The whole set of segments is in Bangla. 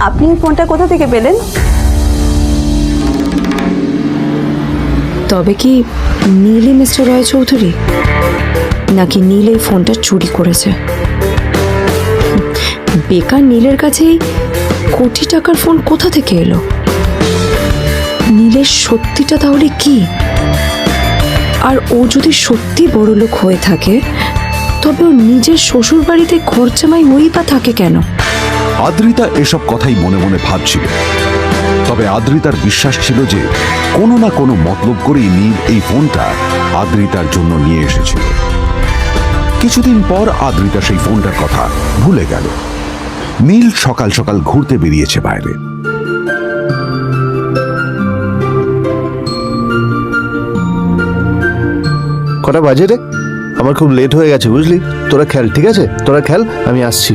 আপনি ফোনটা কোথা থেকে পেলেন? তবে কি নীলই মিস্টার রায় চৌধুরী, নাকি নীল এই ফোনটা চুরি করেছে? বেকার নীলের কাছেই কোটি টাকার ফোন কোথা থেকে এলো? নীলের সত্যিটা তাহলে কি? আর ও যদি সত্যি বড়লোক হয়ে থাকে, তবে ও নিজের শ্বশুর বাড়িতে খরচামাই হই বা থাকে কেন? আদ্রিতা এসব কথাই মনে মনে ভাবছিল। তবে আদ্রিতার বিশ্বাস ছিল যে কোনো না কোনো মতলব করেই নীল এই ফোনটা আদ্রিতার জন্য নিয়ে এসেছিল। কিছুদিন পর আদ্রিতা সেই ফোনটার কথা ভুলে গেল। নীল সকাল সকাল ঘুরতে বেরিয়েছে বাইরে। কটা বাজে রে? আমার খুব লেট হয়ে গেছে বুঝলি। তোরা খেল, ঠিক আছে? তোরা খেল, আমি আসছি।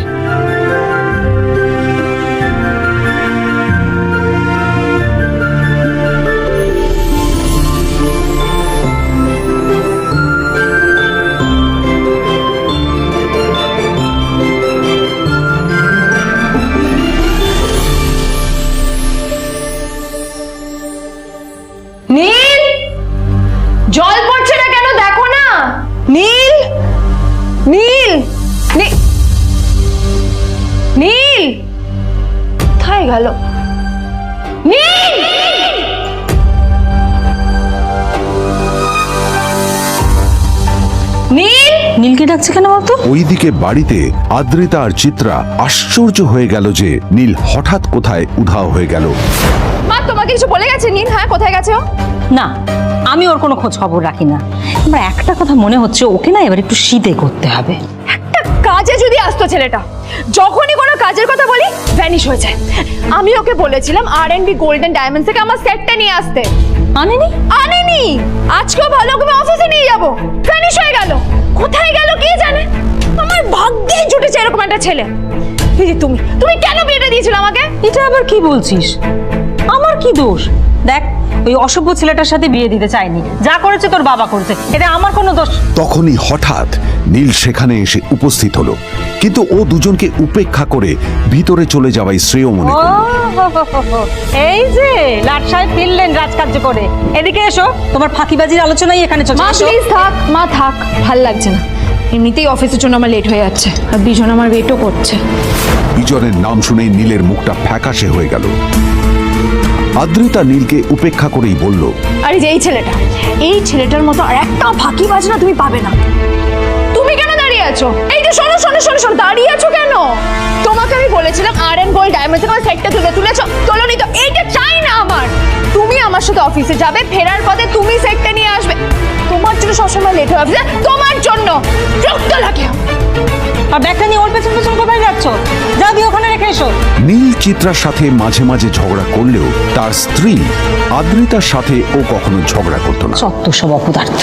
নীল, জল পড়ছে না কেন দেখো না। নীল, নীল, নীল কোথায় গেল? নীল, নীল, নীলকে ডাকছে কেন বলতো? ওইদিকে বাড়িতে আদ্রিতা আর চিত্রা আশ্চর্য হয়ে গেল যে নীল হঠাৎ কোথায় উধাও হয়ে গেল। মা তোমাকে কিছু বলে গেছে নীল? হ্যাঁ, কোথায় গেছে ও? না, আমি ওর কোনো খোঁজ খবর রাখি না। আমার একটা কথা মনে হচ্ছে, ওকে না এবার একটু শীতে করতে হবে। একটা কাজে যদি আসতো ছেলেটা, যখনই কোনো কাজের কথা বলি ভ্যানিশ হয়ে যায়। আমি ওকে বলেছিলাম R&B গোল্ডেন ডায়মন্ডস থেকে আমার সেটটা নিয়ে আসতে, আনেনি? আনেনি। আজকেও ভালো করে অফিসে নিয়ে যাব, ভ্যানিশ হয়ে গেল। কোথায় গেল কে জানে। আমার ভাগ্যে জুটেছে এরকম একটা ছেলে। এই যে তুমি তুমি কেন বিয়েটা দিয়েছিলে আমাকে? এটা আবার কি বলছিস? আমার কি দোষ? দেখ, ওই অসভ্য ছেলেটার সাথে বিয়ে দিতে চাইনি। যা করেছে তোর বাবা করেছে, এটা আমার কোনো দোষ। তখনই হঠাৎ নীল সেখানে এসে উপস্থিত হলো, কিন্তু ও দুজনকে উপেক্ষা করে ভিতরে চলে যাওয়াই শ্রেয় মনে ও, করল। এই যে লাট সাহেব ফিরলেন রাজকার্য করে। এদিকে এসো, তোমার ফাঁকিবাজির আলোচনাই এখানে চলছে। মা এসো। প্লিজ থাক, মা থাক, ভাল লাগছে না। এমনিতেই অফিসের জন্য আমার লেট হয়ে যাচ্ছে, আর বিজন আমার ওয়েটও করছে। বিজনের নাম শুনে নীলের মুখটা ফ্যাকাশে হয়ে গেল। আদ্রিতা নীলকে উপেক্ষা করেই বলল, আরে যে এই ছেলেটার মতো আর একটা ফাঁকিবাজ না তুমি পাবে না। তুমি কেন দাঁড়িয়ে আছো? এই যে শোনো শোনো শোনো শোনো, দাঁড়িয়ে আছো কেন? তোমাকে আমি বলেছিলাম R&B গোল্ড ডায়মন্ডস থেকে আমার সেটটা তুলেছো, তোলোনি তো। এইটা চাই না আমার। তুমি আমার সাথে অফিসে যাবে, ফেরার পথে তুমি সেটটা নিয়ে আসবে। তোমার জন্য সবসময় লেট হয়ে অফিসে, তোমার জন্য বিরক্ত লাগে। আর ব্যাগটা নিয়ে ওর পেছন পেছন কোথায় যাচ্ছ? যা দিয়ে ওখানে রেখে এসো। নীল চিত্রার সাথে মাঝে মাঝে ঝগড়া করলেও তার স্ত্রী আদ্রিতার সাথে ও কখনো ঝগড়া করত না। চত্ব সব অপদার্থ।